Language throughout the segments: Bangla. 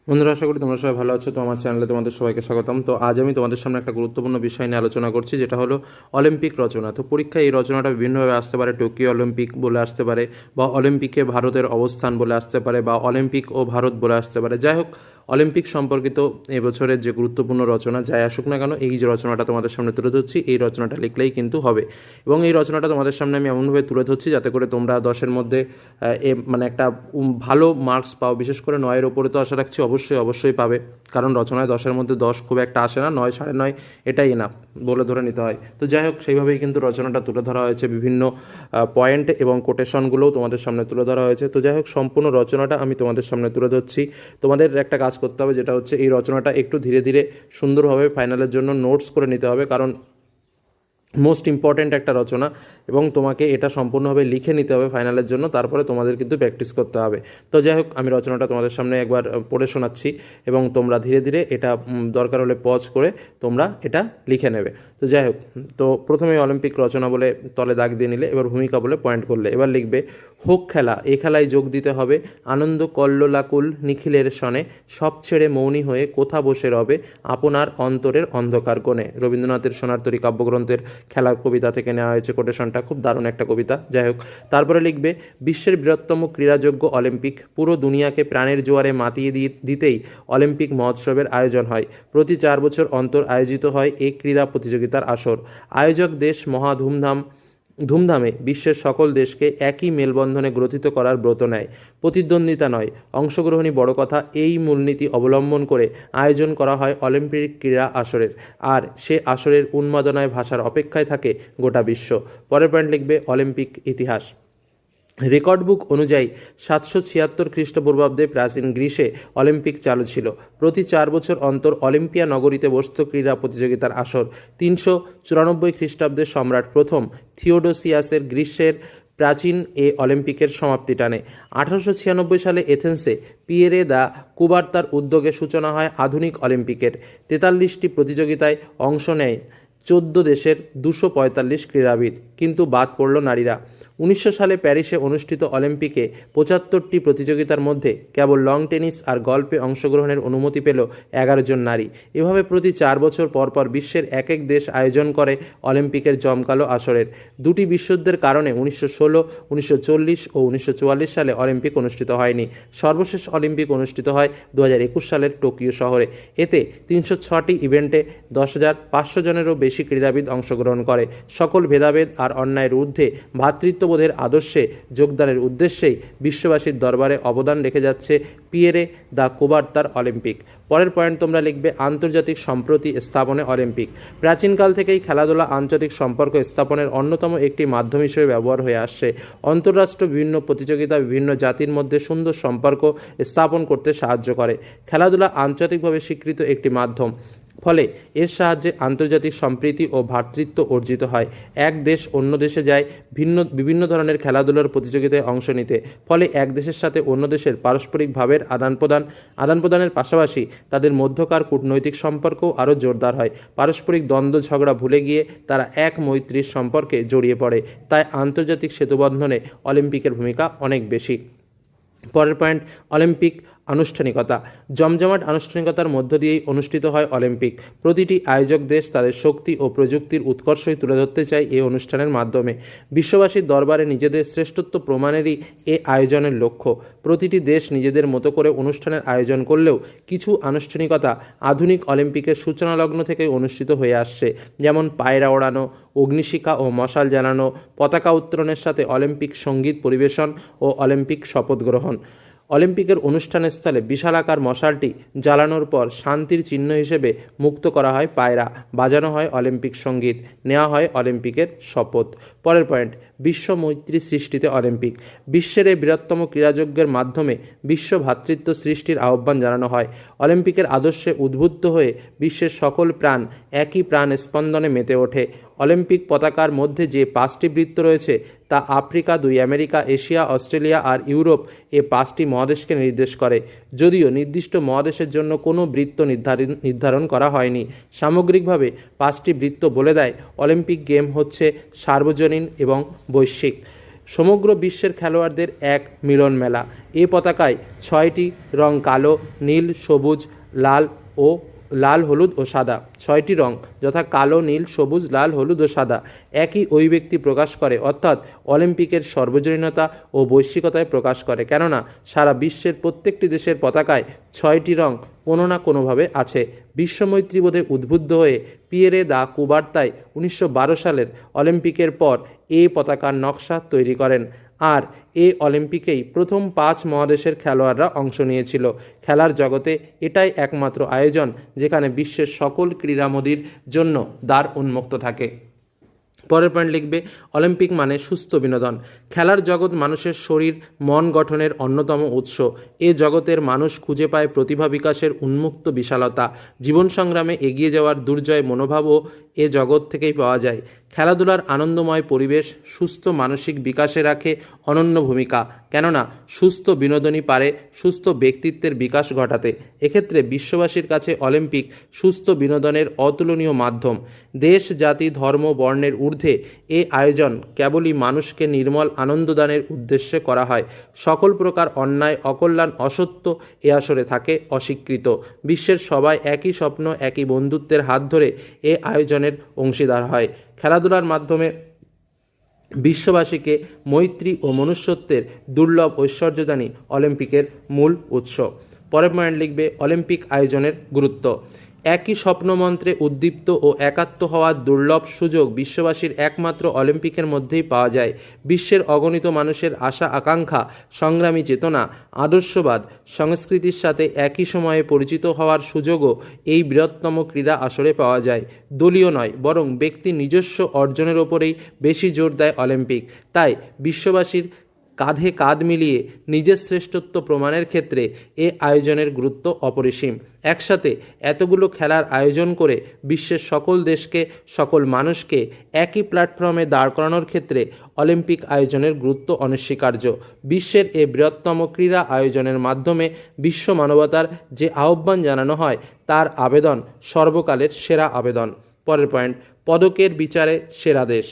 বন্ধুরা, আশা করি তোমরা সবাই ভালো আছো। তো আমার চ্যানেলে তোমাদের সবাইকে স্বাগতম। তো আজ আমি তোমাদের সামনে একটা গুরুত্বপূর্ণ বিষয় নিয়ে আলোচনা করছি, যেটা হলো অলিম্পিক রচনা। তো পরীক্ষায় এই রচনাটা বিভিন্নভাবে আসতে পারে। টোকিও অলিম্পিক বলে আসতে পারে, বা অলিম্পিকে ভারতের অবস্থান বলে আসতে পারে, বা অলিম্পিক ও ভারত বলে আসতে পারে। যাই হোক, অলিম্পিক সম্পর্কিত এবছরের যে গুরুত্বপূর্ণ রচনা যাই আসুক না কেন, এই যে রচনাটা তোমাদের সামনে তুলে ধরছি, এই রচনাটা লিখলেই কিন্তু হবে। এবং এই রচনাটা তোমাদের সামনে আমি এমনভাবে তুলে ধরছি যাতে করে তোমরা 10-এর মধ্যে মানে একটা ভালো মার্কস পাও। বিশেষ করে 9-এর ওপরে তো আশা রাখছি অবশ্যই পাবে, কারণ রচনায় 10-এর মধ্যে 10 খুব একটা আসে না, 9, 9.5 এটাই না বলে ধরে নিতে হয়। তো যাই হোক, সেইভাবেই কিন্তু রচনাটা তুলে ধরা হয়েছে, বিভিন্ন পয়েন্ট এবং কোটেশনগুলোও তোমাদের সামনে তুলে ধরা হয়েছে। তো যাই হোক, সম্পূর্ণ রচনাটা আমি তোমাদের সামনে তুলে ধরছি। তোমাদের একটা কাজ করতে হবে, যেটা হচ্ছে এই রচনাটা একটু ধীরে ধীরে সুন্দরভাবে ফাইনালের জন্য নোটস করে নিতে হবে, কারণ মোস্ট ইম্পর্ট্যান্ট একটা রচনা, এবং তোমাকে এটা সম্পূর্ণভাবে লিখে নিতে হবে ফাইনালের জন্য। তারপরে তোমাদের কিন্তু প্র্যাকটিস করতে হবে। তো যাই হোক, আমি রচনাটা তোমাদের সামনে একবার পড়ে শোনাচ্ছি, এবং তোমরা ধীরে ধীরে এটা দরকার হলে পজ করে তোমরা এটা লিখে নেবে। তো যাই হোক, তো প্রথমে অলিম্পিক রচনা বলে তলে দাগ দিয়ে নিলে, এবার ভূমিকা বলে পয়েন্ট করলে, এবার লিখবে হোক খেলা, এ খেলায় যোগ দিতে হবে, আনন্দ কল্লোলাকুল নিখিলের সনে, সব ছেড়ে মৌনী হয়ে কোথা বসে রবে আপনার অন্তরের অন্ধকার কোণে। রবীন্দ্রনাথের সোনার তরী কাব্যগ্রন্থের খেলার কবিতা থেকে নেওয়া হয়েছে কোটেশনটা, খুব দারুণ একটা কবিতা। যাই হোক, তারপরে লিখবে বিশ্বের বৃহত্তম ক্রীড়াযোগ্য অলিম্পিক, পুরো দুনিয়াকে প্রাণের জোয়ারে মাতিয়ে দিতেই অলিম্পিক মহোৎসবের আয়োজন হয়। প্রতি 4 বছর অন্তর আয়োজিত হয় এই ক্রীড়া প্রতিযোগিতার আসর। আয়োজক দেশ মহা ধুমধামে বিশ্বের সকল দেশকে একই মেলবন্ধনে গ্রথিত করার ব্রত নেয়। প্রতিদ্বন্দ্বিতা নয়, অংশগ্রহণই বড় কথা, এই মূলনীতি অবলম্বন করে আয়োজন করা হয় অলিম্পিক ক্রীড়া আসরের। আর সে আসরের উন্মাদনায় ভাষার অপেক্ষায় থাকে গোটা বিশ্ব। পরের পয়েন্ট লিখবে অলিম্পিক ইতিহাস। রেকর্ড বুক অনুযায়ী 776 খ্রিস্টপূর্বাব্দে প্রাচীন গ্রীসে অলিম্পিক চালু ছিল। প্রতি 4 বছর অন্তর অলিম্পিয়া নগরীতে বসত ক্রীড়া প্রতিযোগিতার আসর। 394 খ্রিস্টাব্দে সম্রাট প্রথম থিওডোসিয়াসের গ্রীষ্মের প্রাচীন এ অলিম্পিকের সমাপ্তি টানে। 1896 সালে এথেন্সে পিয়েরে দ্য কুবার্তার উদ্যোগে সূচনা হয় আধুনিক অলিম্পিকের। 43টি প্রতিযোগিতায় অংশ নেয় 14 দেশের 245 ক্রীড়াবিদ, কিন্তু বাদ পড়ল নারীরা। 1900 সালে প্যারিসে অনুষ্ঠিত অলিম্পিকে 75টি প্রতিযোগিতার মধ্যে কেবল লং টেনিস আর গল্ফে অংশগ্রহণের অনুমতি পেল 11 জন নারী। এভাবে প্রতি 4 বছর পর বিশ্বের এক এক দেশ আয়োজন করে অলিম্পিকের জমকালো আসরের। দুটি বিশ্বযুদ্ধের কারণে 1916, 1940 ও 1944 সালে অলিম্পিক অনুষ্ঠিত হয়নি। সর্বশেষ অলিম্পিক অনুষ্ঠিত হয় 2021 সালের টোকিও শহরে। এতে 306টি ইভেন্টে 10,500 জনেরও বেশি ক্রীড়াবিদ অংশগ্রহণ করে। সকল ভেদাভেদ আর অন্যায়ের ঊর্ধ্বে ভ্রাতৃত্ববোধের আদর্শে যোগদানের উদ্দেশ্যেই বিশ্ববাসীর দরবারে অবদান রেখে যাচ্ছে পিয়েরে দ্য কুবার্তার অলিম্পিক। পরের পয়েন্ট তোমরা লিখবে আন্তর্জাতিক সম্প্রতি স্থাপনে অলিম্পিক। প্রাচীনকাল থেকেই খেলাধুলা আন্তর্জাতিক সম্পর্ক স্থাপনের অন্যতম একটি মাধ্যম হিসেবে ব্যবহার হয়ে আসছে। অন্তর্রাষ্ট্রীয় বিভিন্ন প্রতিযোগিতা বিভিন্ন জাতির মধ্যে সুন্দর সম্পর্ক স্থাপন করতে সাহায্য করে। খেলাধুলা আন্তর্জাতিকভাবে স্বীকৃত একটি মাধ্যম, ফলে এর সাহায্যে আন্তর্জাতিক সম্প্রীতি ও ভ্রাতৃত্ব অর্জিত হয়। এক দেশ অন্য দেশে যায় বিভিন্ন ধরনের খেলাধুলার প্রতিযোগিতায় অংশ নিতে, ফলে এক দেশের সাথে অন্য দেশের পারস্পরিক ভাবের আদান প্রদানের পাশাপাশি তাদের মধ্যকার কূটনৈতিক সম্পর্কও আরও জোরদার হয়। পারস্পরিক দ্বন্দ্ব ঝগড়া ভুলে গিয়ে তারা এক মৈত্রীর সম্পর্কে জড়িয়ে পড়ে। তাই আন্তর্জাতিক সেতুবন্ধনে অলিম্পিকের ভূমিকা অনেক বেশি। পরের পয়েন্ট অলিম্পিক আনুষ্ঠানিকতা। জমজমাট আনুষ্ঠানিকতার মধ্য দিয়েই অনুষ্ঠিত হয় অলিম্পিক। প্রতিটি আয়োজক দেশ তাদের শক্তি ও প্রযুক্তির উৎকর্ষই তুলে ধরতে চায় এই অনুষ্ঠানের মাধ্যমে। বিশ্ববাসীর দরবারে নিজেদের শ্রেষ্ঠত্ব প্রমাণেরই এ আয়োজনের লক্ষ্য। প্রতিটি দেশ নিজেদের মতো করে অনুষ্ঠানের আয়োজন করলেও কিছু আনুষ্ঠানিকতা আধুনিক অলিম্পিকের সূচনালগ্ন থেকে অনুষ্ঠিত হয়ে আসছে, যেমন পায়রা ওড়ানো, অগ্নিশিখা ও মশাল জ্বালানো, পতাকা উত্তোলনের সাথে অলিম্পিক সঙ্গীত পরিবেশন ও অলিম্পিক শপথ গ্রহণ। অলিম্পিকের অনুষ্ঠানস্থলে বিশালাকার মশালটি জ্বালানোর পর শান্তির চিহ্ন হিসেবে মুক্ত করা হয় পায়রা, বাজানো হয় অলিম্পিক সঙ্গীত, নেওয়া হয় অলিম্পিকের শপথ। পরের পয়েন্ট বিশ্ব মৈত্রী সৃষ্টিতে অলিম্পিক। বিশ্বের এই বৃহত্তম ক্রীড়াযজ্ঞের মাধ্যমে বিশ্ব ভ্রাতৃত্ব সৃষ্টির আহ্বান জানানো হয়। অলিম্পিকের আদর্শে উদ্বুদ্ধ হয়ে বিশ্বের সকল প্রাণ একই প্রাণ স্পন্দনে মেতে ওঠে। অলিম্পিক পতাকার মধ্যে যে 5টি বৃত্ত রয়েছে তা আফ্রিকা, 2 আমেরিকা, এশিয়া, অস্ট্রেলিয়া আর ইউরোপ এ 5টি মহাদেশকে নির্দেশ করে। যদিও নির্দিষ্ট মহাদেশের জন্য কোনো বৃত্ত নির্ধারণ করা হয়নি, সামগ্রিকভাবে 5টি বৃত্ত বলে দেয় অলিম্পিক গেম হচ্ছে সার্বজনীন এবং বৈশ্বিক। সমগ্র বিশ্বের খেলোয়াড়দের এক মিলন মেলা। এ পতাকায় 6টি রং কালো, নীল, সবুজ, লাল, হলুদ ও সাদা। 6টি রং যথা কালো, নীল, সবুজ, লাল, হলুদ ও সাদা একই অভিব্যক্তি প্রকাশ করে, অর্থাৎ অলিম্পিকের সর্বজনীনতা ও বৈশ্বিকতায় প্রকাশ করে। কেননা সারা বিশ্বের প্রত্যেকটি দেশের পতাকায় 6টি রং কোনো না কোনোভাবে আছে। বিশ্বমৈত্রীবোধে উদ্বুদ্ধ হয়ে পিয়েরে দা কুবার্তায় 1912 সালের অলিম্পিকের পর এই পতাকার নকশা তৈরি করেন। আর এই অলিম্পিকেই প্রথম 5 মহাদেশের খেলোয়াড়রা অংশ নিয়েছিল। খেলার জগতে এটাই একমাত্র আয়োজন যেখানে বিশ্বের সকল ক্রীড়ামোদীর জন্য দ্বার উন্মুক্ত থাকে। পরের পয়েন্ট লিখবে, অলিম্পিক মানে সুস্থ বিনোদন। খেলার জগৎ মানুষের শরীর মন গঠনের অন্যতম উৎস। এ জগতের মানুষ খুঁজে পায় প্রতিভা বিকাশের উন্মুক্ত বিশালতা। জীবন সংগ্রামে এগিয়ে যাওয়ার দুর্জয় মনোভাবও এ জগৎ থেকেই পাওয়া যায়। খেলাধুলার আনন্দময় পরিবেশ সুস্থ মানসিক বিকাশে রাখে অনন্য ভূমিকা, কেননা সুস্থ বিনোদনই পারে সুস্থ ব্যক্তিত্বের বিকাশ ঘটাতে। এক্ষেত্রে বিশ্ববাসীর কাছে অলিম্পিক সুস্থ বিনোদনের অতুলনীয় মাধ্যম। দেশ, জাতি, ধর্ম, বর্ণের ঊর্ধ্বে এ আয়োজন কেবলই মানুষকে নির্মল আনন্দদানের উদ্দেশ্যে করা হয়। সকল প্রকার অন্যায়, অকল্যাণ, অসত্য এ আসরে থাকে অস্বীকৃত। বিশ্বের সবাই একই স্বপ্ন, একই বন্ধুত্বের হাত ধরে এ আয়োজনের অংশীদার হয়। খেলাধুলার মাধ্যমে বিশ্ববাসীকে মৈত্রী ও মনুষ্যত্বের দুর্লভ ঐশ্বর্যদানী অলিম্পিকের মূল উৎস। পরের পয়েন্ট লিখবে, অলিম্পিক আয়োজনের গুরুত্ব। একই স্বপ্নমন্ত্রে উদ্দীপ্ত ও একাত্ম হওয়ার দুর্লভ সুযোগ বিশ্ববাসীর একমাত্র অলিম্পিকের মধ্যেই পাওয়া যায়। বিশ্বের অগণিত মানুষের আশা আকাঙ্ক্ষা, সংগ্রামী চেতনা, আদর্শবাদ, সংস্কৃতির সাথে একই সময়ে পরিচিত হওয়ার সুযোগও এই বৃহত্তম ক্রীড়া আসরে পাওয়া যায়। দলীয় নয়, বরং ব্যক্তি নিজস্ব অর্জনের ওপরেই বেশি জোর দেয় অলিম্পিক। তাই বিশ্ববাসীর কাঁধে কাঁধ মিলিয়ে নিজের শ্রেষ্ঠত্ব প্রমাণের ক্ষেত্রে এ আয়োজনের গুরুত্ব অপরিসীম। একসাথে এতগুলো খেলার আয়োজন করে বিশ্বের সকল দেশকে, সকল মানুষকে একই প্ল্যাটফর্মে দাঁড় করানোর ক্ষেত্রে অলিম্পিক আয়োজনের গুরুত্ব অনস্বীকার্য। বিশ্বের এ বৃহত্তম ক্রীড়া আয়োজনের মাধ্যমে বিশ্ব মানবতার যে আহ্বান জানানো হয় তার আবেদন সর্বকালের সেরা আবেদন। পরের পয়েন্ট, পদকের বিচারে সেরা দেশ।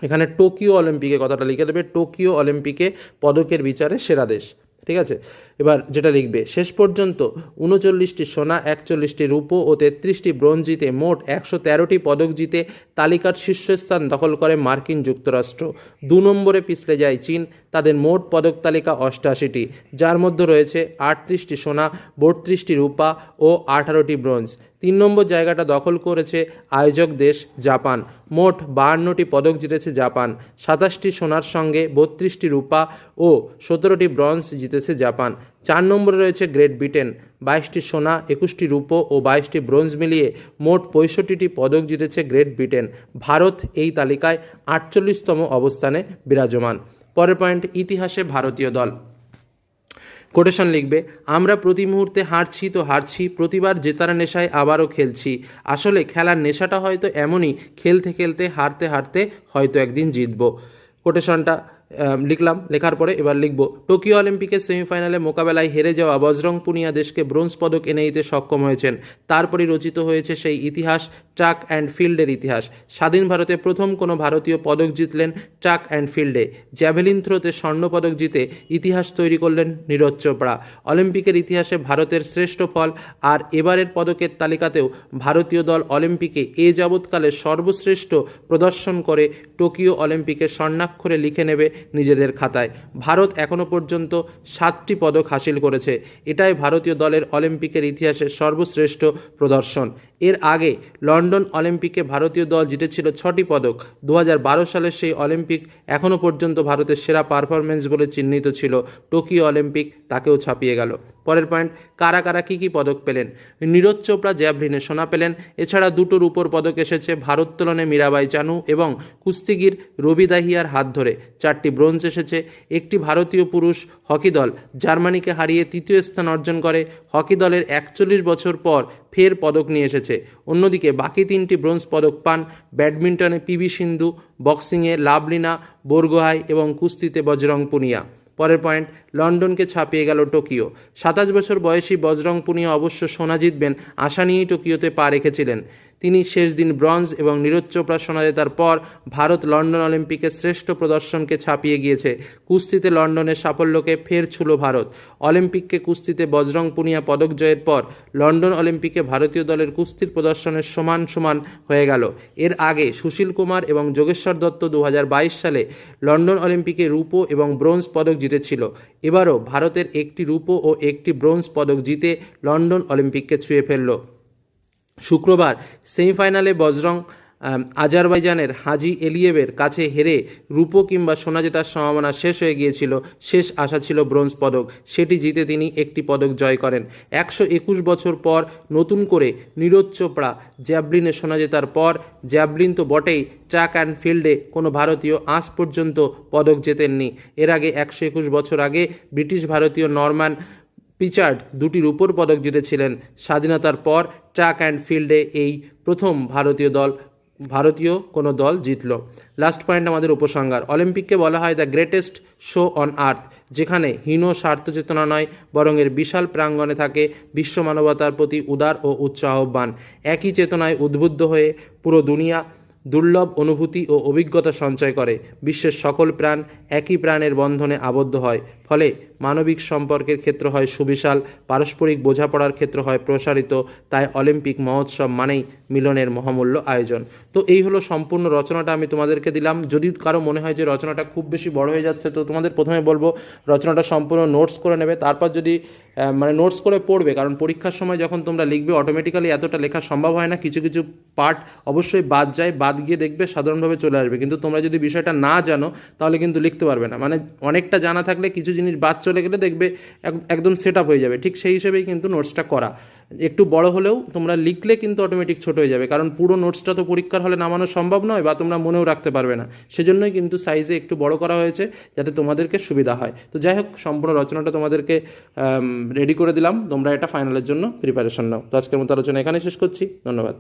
এখানে টোকিও অলিম্পিকে কথাটা লিখে দেবে, টোকিও অলিম্পিকে পদকের বিচারে সেরা দেশ। ঠিক আছে, এবার যেটা লিখবে, শেষ পর্যন্ত 39টি সোনা, 41টি রূপো ও 33টি ব্রোঞ্জ জিতে মোট 113টি পদক জিতে তালিকার শীর্ষস্থান দখল করে মার্কিন যুক্তরাষ্ট্র। 2 নম্বরে পিছলে যায় চীন, তাদের মোট পদক তালিকা 88টি, যার মধ্যে রয়েছে 38টি সোনা, 32টি রূপা ও 18টি ব্রোঞ্জ। 3 নম্বর জায়গাটা দখল করেছে আয়োজক দেশ জাপান, মোট 52টি পদক জিতেছে জাপান। 27টি সোনার সঙ্গে 32টি রূপা ও 17টি ব্রোঞ্জ জিতেছে জাপান। 4 নম্বরে রয়েছে গ্রেট ব্রিটেন, 22টি সোনা, 21টি রূপো ও 22টি ব্রোঞ্জ মিলিয়ে মোট 65টি পদক জিতেছে গ্রেট ব্রিটেন। ভারত এই তালিকায় 48তম অবস্থানে বিরাজমান। পরের পয়েন্ট, ইতিহাসে ভারতীয় দল। কোটেশন লিখবে, আমরা প্রতি মুহূর্তে হারছি তো হারছি, প্রতিবার জেতার নেশায় আবারও খেলছি। আসলে খেলার নেশাটা হয়তো এমনই, খেলতে খেলতে হারতে হারতে হয়তো একদিন জিতবো। কোটেশনটা লিখলাম, লেখার পরে এবার লিখব, টোকিও অলিম্পিকের সেমিফাইনালে মোকাবেলায় হেরে যাওয়া বজরং পুনিয়া দেশকে ব্রোঞ্জ পদক এনে দিতে সক্ষম হয়েছেন। তারপরই রচিত হয়েছে সেই ইতিহাস, ট্র্যাক অ্যান্ড ফিল্ডের ইতিহাস। স্বাধীন ভারতে প্রথম কোনো ভারতীয় পদক জিতলেন ট্র্যাক অ্যান্ড ফিল্ডে। জ্যাভেলিন থ্রোতে স্বর্ণপদক জিতে ইতিহাস তৈরি করলেন নীরজ চোপড়া। অলিম্পিকের ইতিহাসে ভারতের শ্রেষ্ঠ ফল, আর এবারের পদকের তালিকাতেও ভারতীয় দল অলিম্পিকে এ যাবৎকালে সর্বশ্রেষ্ঠ প্রদর্শন করে টোকিও অলিম্পিকে স্বর্ণাক্ষরে লিখে নেবে নিজেদের খাতায়। ভারত এখনও পর্যন্ত 7টি পদক হাসিল করেছে। এটাই ভারতীয় দলের অলিম্পিকের ইতিহাসের সর্বশ্রেষ্ঠ প্রদর্শন। এর আগে লন্ডন অলিম্পিকে ভারতীয় দল জিতেছিল 6টি পদক। 2012 সালের সেই অলিম্পিক এখনও পর্যন্ত ভারতের সেরা পারফরমেন্স বলে চিহ্নিত ছিল। টোকিও অলিম্পিক তাকেও ছাপিয়ে গেল। পরের পয়েন্ট, কারা কারা কী কী পদক পেলেন। নীরজ চোপড়া জ্যাভলিনে সোনা পেলেন। এছাড়া 2টো রূপোর পদক এসেছে ভারোত্তোলনে মীরাবাই চানু এবং কুস্তিগির রবি দাহিয়ার হাত ধরে। 4টি ব্রোঞ্জ এসেছে। একটি ভারতীয় পুরুষ হকি দল জার্মানিকে হারিয়ে 3য় স্থান অর্জন করে। হকি দলের 41 বছর পর ফের পদক নিয়ে এসেছে। অন্যদিকে বাকি 3টি ব্রোঞ্জ পদক পান ব্যাডমিন্টনে পিভি সিন্ধু, বক্সিংয়ে লাভলিনা বোরগোহাই এবং কুস্তিতে বজরং পুনিয়া। পরের পয়েন্ট, লন্ডনকে ছাপিয়ে গেল টোকিও। 27 বছর বয়সী বজরং পুনিয়া অবশ্য সোনা জিতবেন আশা নিয়েই টোকিওতে পা রেখেছিলেন। তিনি শেষ দিন ব্রোঞ্জ এবং নীরজ চোপড়া সোনা জেতার পর ভারত লন্ডন অলিম্পিকের শ্রেষ্ঠ প্রদর্শনকে ছাপিয়ে গিয়েছে। কুস্তিতে লন্ডনের সাফল্যকে ফের ছুঁল ভারত। অলিম্পিককে কুস্তিতে বজরং পুনিয়া পদক জয়ের পর লন্ডন অলিম্পিকে ভারতীয় দলের কুস্তির প্রদর্শনের সমান সমান হয়ে গেল। এর আগে সুশীল কুমার এবং যোগেশ্বর দত্ত 2022 সালে লন্ডন অলিম্পিকে রূপো এবং ব্রোঞ্জ পদক জিতেছিল। এবারও ভারতের একটি রূপো ও একটি ব্রোঞ্জ পদক জিতে লন্ডন অলিম্পিককে ছুঁয়ে ফেলল। শুক্রবার সেমিফাইনালে বজরং আজারবাইজানের হাজি এলিয়েভের কাছে হেরে রূপো কিংবা সোনা জেতার সম্ভাবনা শেষ হয়ে গিয়েছিল। শেষ আশা ছিল ব্রোঞ্জ পদক, সেটি জিতে তিনি একটি পদক জয় করেন। 121 বছর পর নতুন করে নীরজ চোপড়া জ্যাভলিনে সোনা জেতার পর জ্যাভলিন তো বটেই, ট্র্যাক অ্যান্ড ফিল্ডে কোনো ভারতীয় আজ পর্যন্ত পদক জেতেননি। এর আগে 121 বছর আগে ব্রিটিশ ভারতীয় নরম্যান পিচার্ড দুটি রূপোর পদক জিতেছিলেন। স্বাধীনতার পর ট্র্যাক অ্যান্ড ফিল্ডে এই প্রথম ভারতীয় কোনো দল জিতল। লাস্ট পয়েন্ট আমাদের উপসংহার। অলিম্পিককে বলা হয় the greatest show on earth, যেখানে হীন স্বার্থ চেতনা নয় বরং এর বিশাল প্রাঙ্গণে থাকে বিশ্ব মানবতার প্রতি উদার ও উচ্চ আহ্বান। একই চেতনায় উদ্বুদ্ধ হয়ে পুরো দুনিয়া দুর্লভ অনুভূতি ও অভিজ্ঞতা সঞ্চয় করে। বিশ্বের সকল প্রাণ একই প্রাণের বন্ধনে আবদ্ধ হয়, ফলে মানবিক সম্পর্কের ক্ষেত্র হয় সুবিশাল, পারস্পরিক বোঝাপড়ার ক্ষেত্র হয় প্রসারিত। তাই অলিম্পিক মহোৎসব মানেই মিলনের মহামূল্য আয়োজন। তো এই হলো সম্পূর্ণ রচনাটা আমি তোমাদেরকে দিলাম। যদি কারো মনে হয় যে রচনাটা খুব বেশি বড় হয়ে যাচ্ছে, তো তোমাদের প্রথমে বলবো রচনাটা সম্পূর্ণ নোটস করে নেবে, তারপর যদি নোটস করে পড়বে, কারণ পরীক্ষার সময় যখন তোমরা লিখবে অটোমেটিক্যালি এতটা লেখা সম্ভব হয় না। কিছু কিছু পার্ট অবশ্যই বাদ যায়, বাদ গিয়ে দেখবে সাধারণভাবে চলে আসবে। কিন্তু তোমরা যদি বিষয়টা না জানো তাহলে কিন্তু লিখতে পারবে না। মানে অনেকটা জানা থাকলে কিছু জিনিস বাদ চলে গেলে দেখবে একদম সেট আপ হয়ে যাবে। ঠিক সেই হিসেবেই কিন্তু নোটসটা করা। একটু বড় হলেও তোমরা লিখলে কিন্তু অটোমেটিক ছোট হয়ে যাবে, কারণ পুরো নোটসটা তো পরীক্ষার হলে নামানো সম্ভব নয় বা তোমরা মনেও রাখতে পারবে না। সেজন্যই কিন্তু সাইজে একটু বড় করা হয়েছে, যাতে তোমাদেরকে সুবিধা হয়। তো যাই হোক, সম্পূর্ণ রচনাটা তোমাদেরকে রেডি করে দিলাম, তোমরা এটা ফাইনালের জন্য প্রিপারেশন নাও। তো আজকের মতো আলোচনা এখানে শেষ করছি। ধন্যবাদ।